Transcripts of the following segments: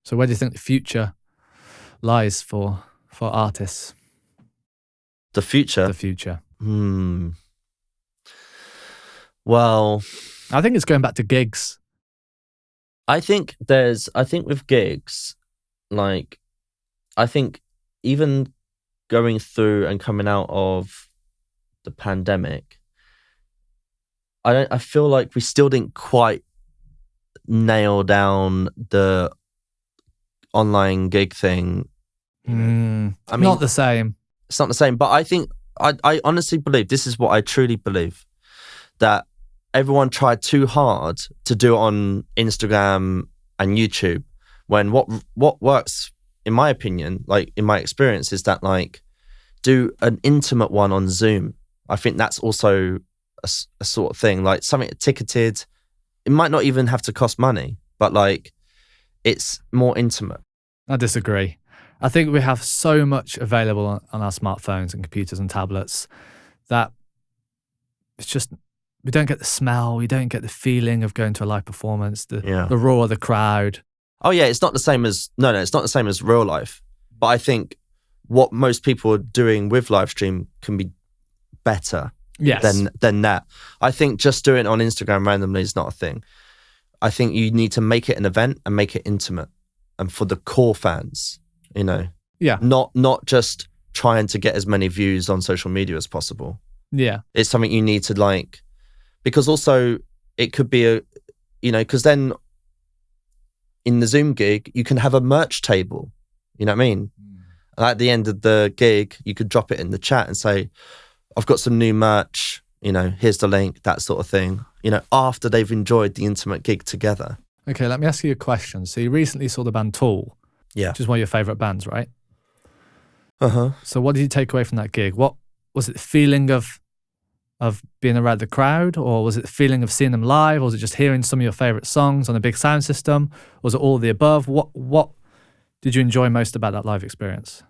So where do you think the future lies for artists? The future? The future. Well, I think it's going back to gigs. I think with gigs, like, I think even going through and coming out of the pandemic, I feel like we still didn't quite nail down the online gig thing. I mean, not the same. It's not the same, but I think I honestly believe, this is what I truly believe, that everyone tried too hard to do it on Instagram and YouTube, when what works, in my opinion, like in my experience, is that, like, do an intimate one on Zoom. I think that's also a sort of thing, like something ticketed. It might not even have to cost money, but like, it's more intimate. I disagree. I think we have so much available on our smartphones and computers and tablets that it's just, we don't get the smell, we don't get the feeling of going to a live performance, the roar of the crowd. Oh yeah, it's not the same as, no, it's not the same as real life. But I think what most people are doing with live stream can be better than that. I think just doing it on Instagram randomly is not a thing. I think you need to make it an event and make it intimate, and for the core fans, you know. Yeah. Not just trying to get as many views on social media as possible. Yeah. It's something you need to, like, because also it could be a, you know, because then in the Zoom gig, you can have a merch table, you know what I mean? And at the end of the gig, you could drop it in the chat and say, I've got some new merch, you know, here's the link, that sort of thing, you know, after they've enjoyed the intimate gig together. Okay, let me ask you a question. So you recently saw the band Tool, which is one of your favourite bands, right? Uh-huh. So what did you take away from that gig? What was it, the feeling of being around the crowd, or was it the feeling of seeing them live, or was it just hearing some of your favourite songs on a big sound system? Was it all of the above? What did you enjoy most about that live experience?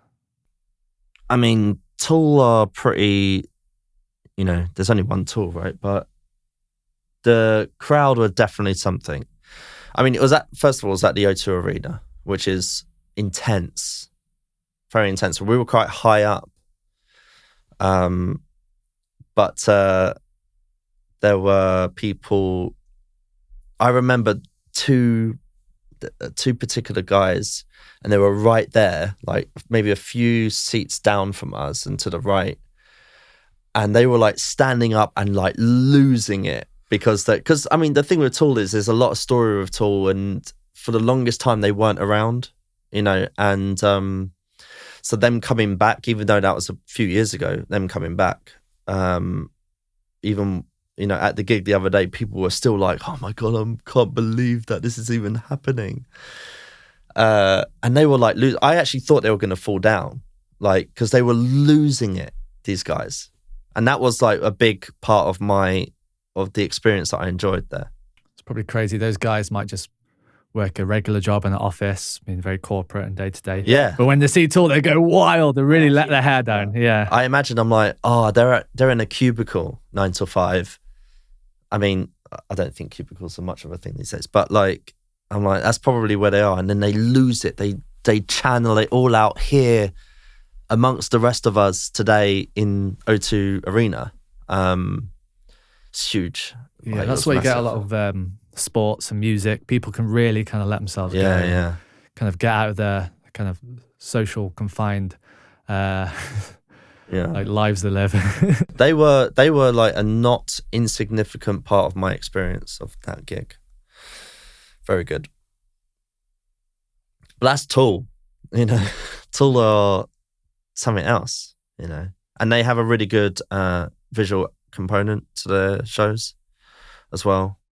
I mean, Tool are pretty, you know, there's only one Tool, right? But the crowd were definitely something. I mean, first of all, it was at the O2 Arena, which is intense, very intense. We were quite high up. But there were people, I remember two particular guys, and they were right there, like maybe a few seats down from us and to the right. And they were like standing up and like losing it because I mean, the thing with Tool is there's a lot of story with Tool, and for the longest time they weren't around, you know, and so them coming back, even though that was a few years ago, them coming back, even, you know, at the gig the other day, people were still like, oh my God, I can't believe that this is even happening. And they were like, I actually thought they were going to fall down, like, because they were losing it, these guys. And that was like a big part of the experience that I enjoyed there. It's probably crazy. Those guys might just work a regular job in the office, being very corporate and day to day. Yeah. But when they see Tool, they go wild. They really let their hair down. Yeah. I imagine I'm like, oh, they're in a cubicle 9 to 5. I mean, I don't think cubicles are much of a thing these days, but like, I'm like, that's probably where they are. And then they lose it. They channel it all out here amongst the rest of us today in O2 Arena. It's huge. Yeah, like, that's where you get a lot of sports and music. People can really kind of let themselves go. Yeah. Kind of get out of their kind of social confined like lives they live. They were like a not insignificant part of my experience of that gig. Very good. But that's Tool, you know. Tool are something else, you know. And they have a really good visual component to their shows as well.